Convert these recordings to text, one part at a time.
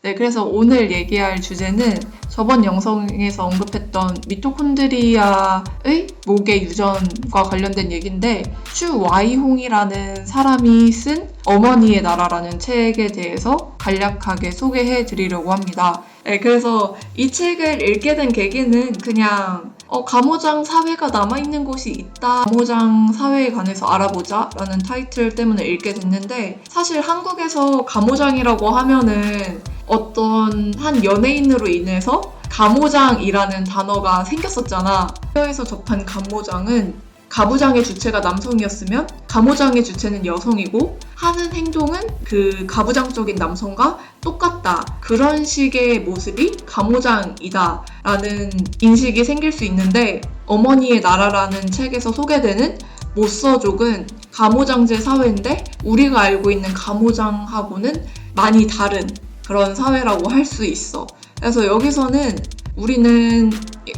네, 그래서 오늘 얘기할 주제는 저번 영상에서 언급했던 미토콘드리아의 목의 유전과 관련된 얘기인데, 슈 와이홍이라는 사람이 쓴 어머니의 나라라는 책에 대해서 간략하게 소개해 드리려고 합니다. 네, 그래서 이 책을 읽게 된 계기는 그냥 가모장 사회가 남아있는 곳이 있다. 가모장 사회에 관해서 알아보자 라는 타이틀 때문에 읽게 됐는데, 사실 한국에서 가모장이라고 하면은 어떤 한 연예인으로 인해서 가모장이라는 단어가 생겼었잖아. 해외에서 접한 가모장은 가부장의 주체가 남성이었으면 가모장의 주체는 여성이고 하는 행동은 그 가부장적인 남성과 똑같다. 그런 식의 모습이 가모장이다 라는 인식이 생길 수 있는데, 어머니의 나라라는 책에서 소개되는 모서족은 가모장제 사회인데 우리가 알고 있는 가모장하고는 많이 다른 그런 사회라고 할 수 있어. 그래서 여기서는 우리는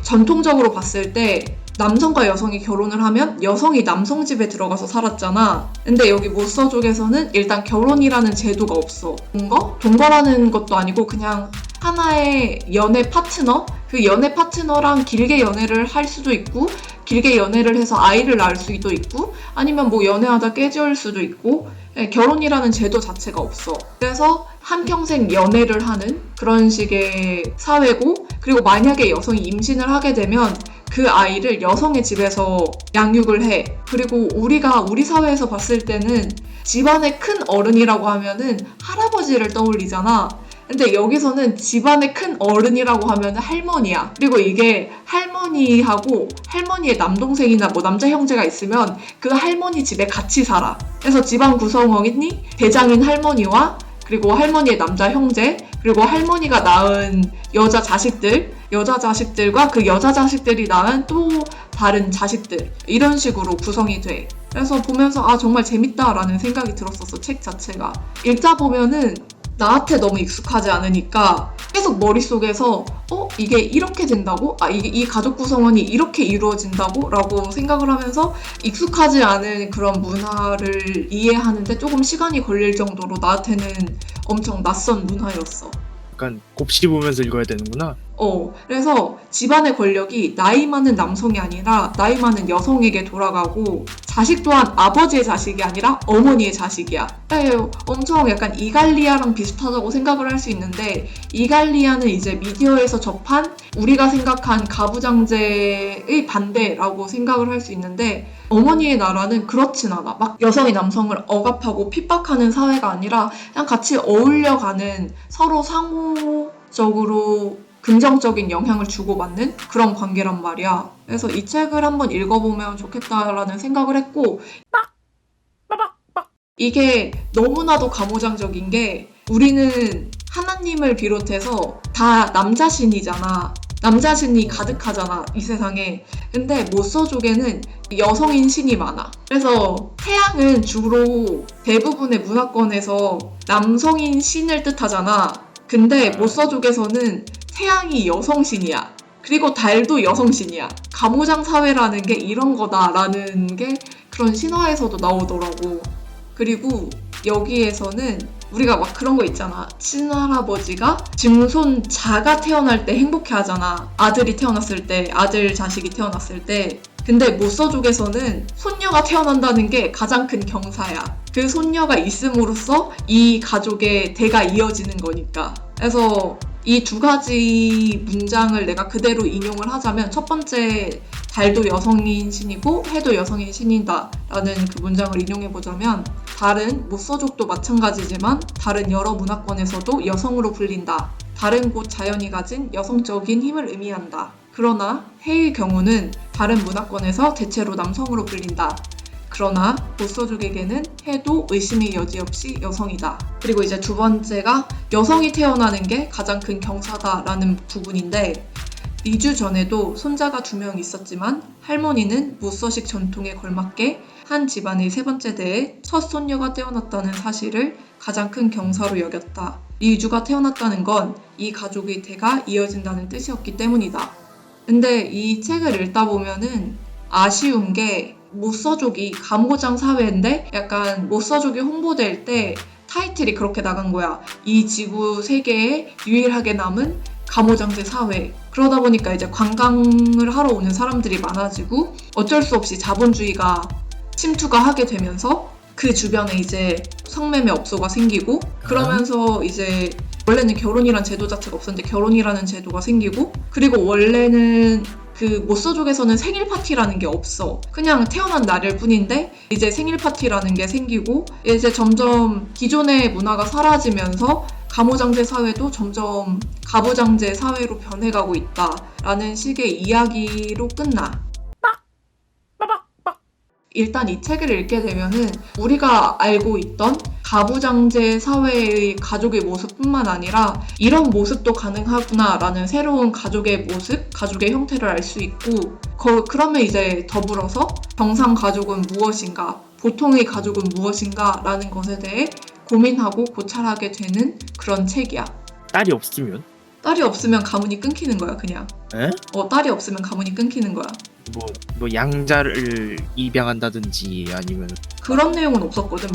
전통적으로 봤을 때 남성과 여성이 결혼을 하면 여성이 남성 집에 들어가서 살았잖아. 근데 여기 모서족에서는 일단 결혼이라는 제도가 없어. 동거라는 것도 아니고 그냥 하나의 연애 파트너? 그 연애 파트너랑 길게 연애를 할 수도 있고, 길게 연애를 해서 아이를 낳을 수도 있고, 아니면 뭐 연애하다 깨질 수도 있고, 결혼이라는 제도 자체가 없어. 그래서 한평생 연애를 하는 그런 식의 사회고, 그리고 만약에 여성이 임신을 하게 되면 그 아이를 여성의 집에서 양육을 해. 그리고 우리 사회에서 봤을 때는 집안의 큰 어른이라고 하면은 할아버지를 떠올리잖아. 근데 여기서는 집안의 큰 어른이라고 하면 할머니야. 그리고 이게 할머니하고 할머니의 남동생이나 뭐 남자 형제가 있으면 그 할머니 집에 같이 살아. 그래서 집안 구성원이 대장인 할머니와 그리고 할머니의 남자 형제, 그리고 할머니가 낳은 여자 자식들과 그 여자 자식들이 낳은 또 다른 자식들, 이런 식으로 구성이 돼. 그래서 보면서 정말 재밌다라는 생각이 들었었어. 책 자체가 읽다 보면은 나한테 너무 익숙하지 않으니까 계속 머릿속에서 이게 이렇게 된다고? 이 가족 구성원이 이렇게 이루어진다고? 라고 생각을 하면서 익숙하지 않은 그런 문화를 이해하는데 조금 시간이 걸릴 정도로 나한테는 엄청 낯선 문화였어. 약간 곱씹으면서 읽어야 되는구나. 그래서 집안의 권력이 나이 많은 남성이 아니라 나이 많은 여성에게 돌아가고, 자식 또한 아버지의 자식이 아니라 어머니의 자식이야. 엄청 약간 이갈리아랑 비슷하다고 생각을 할 수 있는데, 이갈리아는 이제 미디어에서 접한 우리가 생각한 가부장제의 반대라고 생각을 할 수 있는데, 어머니의 나라는 그렇진 않아. 막 여성이 남성을 억압하고 핍박하는 사회가 아니라 그냥 같이 어울려가는, 서로 상호적으로 긍정적인 영향을 주고받는 그런 관계란 말이야. 그래서 이 책을 한번 읽어보면 좋겠다라는 생각을 했고, 이게 너무나도 가모장적인 게, 우리는 하나님을 비롯해서 다 남자신이잖아. 남자신이 가득하잖아, 이 세상에. 근데 모서족에는 여성인 신이 많아. 그래서 태양은 주로 대부분의 문화권에서 남성인 신을 뜻하잖아. 근데 모서족에서는 태양이 여성신이야. 그리고 달도 여성신이야. 가모장 사회라는 게 이런 거다라는 게 그런 신화에서도 나오더라고. 그리고 여기에서는 우리가 막 그런 거 있잖아. 친할아버지가 증손자가 태어날 때 행복해 하잖아. 아들이 태어났을 때, 아들 자식이 태어났을 때. 근데 모서족에서는 손녀가 태어난다는 게 가장 큰 경사야. 그 손녀가 있음으로써 이 가족의 대가 이어지는 거니까. 그래서 이 두 가지 문장을 내가 그대로 인용을 하자면, 첫 번째 달도 여성인 신이고 해도 여성인 신이다 라는 그 문장을 인용해보자면, 달은 모서족도 마찬가지지만 다른 여러 문화권에서도 여성으로 불린다. 다른 곳 자연이 가진 여성적인 힘을 의미한다. 그러나 해의 경우는 다른 문화권에서 대체로 남성으로 불린다. 그러나 모서족에게는 해도 의심의 여지 없이 여성이다. 그리고 이제 두 번째가 여성이 태어나는 게 가장 큰 경사다라는 부분인데, 2주 전에도 손자가 2명 있었지만 할머니는 모서식 전통에 걸맞게 한 집안의 세 번째 대에 첫 손녀가 태어났다는 사실을 가장 큰 경사로 여겼다. 리주가 태어났다는 건 이 가족의 대가 이어진다는 뜻이었기 때문이다. 근데 이 책을 읽다 보면은 아쉬운 게, 모서족이 가모장 사회인데 약간 모서족이 홍보될 때 타이틀이 그렇게 나간 거야. 이 지구 세계에 유일하게 남은 가모장제 사회. 그러다 보니까 이제 관광을 하러 오는 사람들이 많아지고 어쩔 수 없이 자본주의가 침투가 하게 되면서 그 주변에 이제 성매매 업소가 생기고 그러면서 이제 원래는 결혼이란 제도 자체가 없었는데 결혼이라는 제도가 생기고 그리고 원래는 그 모서족에서는 생일 파티라는 게 없어. 그냥 태어난 날일 뿐인데 이제 생일 파티라는 게 생기고 이제 점점 기존의 문화가 사라지면서 가모장제 사회도 점점 가부장제 사회로 변해가고 있다라는 식의 이야기로 끝나. 일단 이 책을 읽게 되면은 우리가 알고 있던 가부장제 사회의 가족의 모습뿐만 아니라 이런 모습도 가능하구나라는 새로운 가족의 모습, 가족의 형태를 알 수 있고 그러면 이제 더불어서 정상 가족은 무엇인가, 보통의 가족은 무엇인가 라는 것에 대해 고민하고 고찰하게 되는 그런 책이야. 딸이 없으면? 딸이 없으면 가문이 끊기는 거야 그냥. 에? 딸이 없으면 가문이 끊기는 거야. 뭐 양자를 입양한다든지 아니면 그런 내용은 없었거든.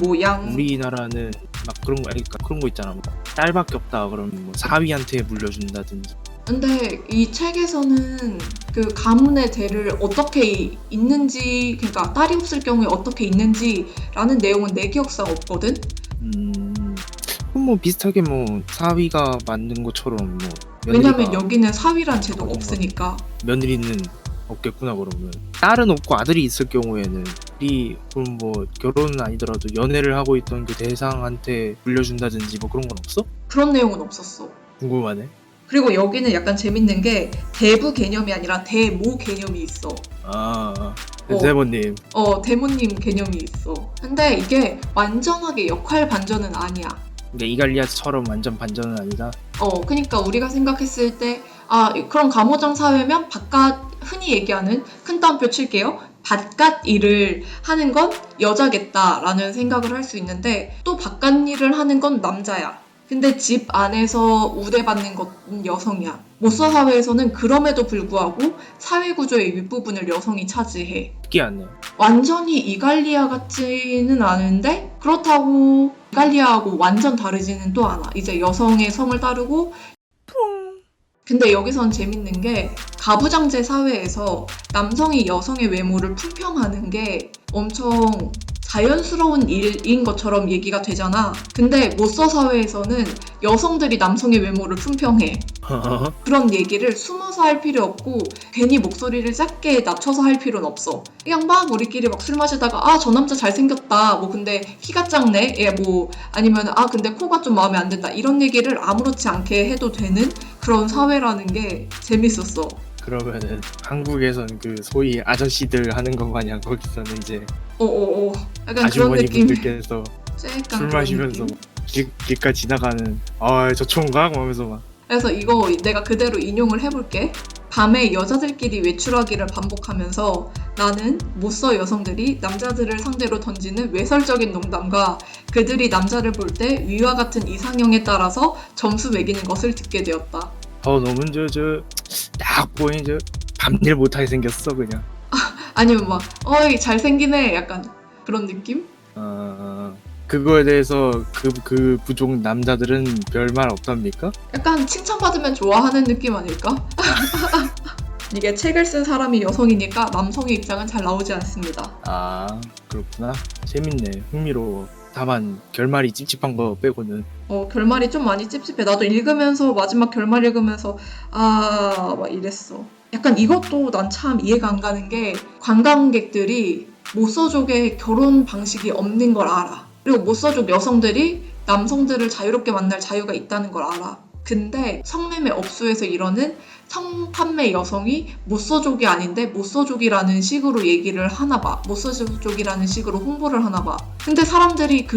우리나라는 막 그런 거 그러니까 그런 거 있잖아. 뭐 딸밖에 없다 그러면 뭐 사위한테 물려준다든지. 근데 이 책에서는 그 가문의 대를 어떻게 있는지, 그러니까 딸이 없을 경우에 어떻게 있는지라는 내용은 내 기억상 없거든. 그럼 뭐 비슷하게 뭐 사위가 만든 것처럼 뭐 왜냐면 여기는 사위란 제도가 그런 없으니까. 며느리는 없겠구나. 그러면 딸은 없고 아들이 있을 경우에는 그럼 뭐 결혼은 아니더라도 연애를 하고 있던 그 대상한테 물려준다든지 뭐 그런 건 없어? 그런 내용은 없었어. 궁금하네. 그리고 여기는 약간 재밌는 게 대부 개념이 아니라 대모 개념이 있어. 대모님. 대모님 개념이 있어. 근데 이게 완전하게 역할 반전은 아니야. 근데 이갈리아처럼 완전 반전은 아니다. 그러니까 우리가 생각했을 때 그럼 가모장 사회면 흔히 얘기하는 큰 따옴표 칠게요. 바깥 일을 하는 건 여자겠다라는 생각을 할 수 있는데 또 바깥 일을 하는 건 남자야. 근데 집 안에서 우대받는 건 여성이야. 모서 사회에서는 그럼에도 불구하고 사회 구조의 윗부분을 여성이 차지해. 특이하네. 완전히 이갈리아 같지는 않은데 그렇다고 이갈리아하고 완전 다르지는 또 않아. 이제 여성의 성을 따르고 근데 여기선 재밌는 게 가부장제 사회에서 남성이 여성의 외모를 품평하는 게 엄청 자연스러운 일인 것처럼 얘기가 되잖아. 근데 모서 사회에서는 여성들이 남성의 외모를 품평해. 그런 얘기를 숨어서 할 필요 없고 괜히 목소리를 작게 낮춰서 할 필요는 없어. 그냥 막 우리끼리 막 술 마시다가 저 남자 잘생겼다. 근데 키가 작네. 아니면 근데 코가 좀 마음에 안 든다. 이런 얘기를 아무렇지 않게 해도 되는 그런 사회라는 게 재밌었어. 그러면은 한국에선 그 소위 아저씨들 하는 것 마냥 거기서는 이제 약간 그런 느낌. 아주머니분들께서 술 마시면서 길가 지나가는 저 총각 하면서 막. 그래서 이거 내가 그대로 인용을 해볼게. 밤에 여자들끼리 외출하기를 반복하면서 나는 모서 여성들이 남자들을 상대로 던지는 외설적인 농담과 그들이 남자를 볼 때 위와 같은 이상형에 따라서 점수 매기는 것을 듣게 되었다. 너무 딱 보니 밤일 못하게 생겼어 그냥. 아니면 막 어이 잘생기네 약간 그런 느낌? 그거에 대해서 그 부족 남자들은 별말 없답니까? 약간 칭찬받으면 좋아하는 느낌 아닐까? 이게 책을 쓴 사람이 여성이니까 남성의 입장은 잘 나오지 않습니다. 그렇구나. 재밌네. 흥미로워. 다만 결말이 찝찝한 거 빼고는. 결말이 좀 많이 찝찝해. 나도 읽으면서 마지막 결말 읽으면서 막 이랬어. 약간 이것도 난 참 이해가 안 가는 게 관광객들이 모서족의 결혼 방식이 없는 걸 알아. 그리고 모서족 여성들이 남성들을 자유롭게 만날 자유가 있다는 걸 알아. 근데 성매매 업소에서 이러는 성판매 여성이 모서족이 아닌데 모서족이라는 식으로 얘기를 하나 봐. 모서족이라는 식으로 홍보를 하나 봐. 근데 사람들이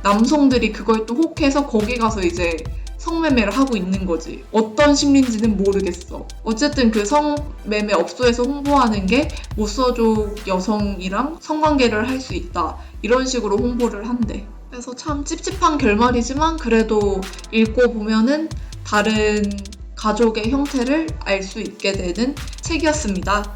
남성들이 그걸 또 혹해서 거기 가서 이제 성매매를 하고 있는 거지. 어떤 심리인지는 모르겠어. 어쨌든 그 성매매 업소에서 홍보하는 게 모서족 여성이랑 성관계를 할 수 있다. 이런 식으로 홍보를 한대. 그래서 참 찝찝한 결말이지만 그래도 읽고 보면은 다른 가족의 형태를 알 수 있게 되는 책이었습니다.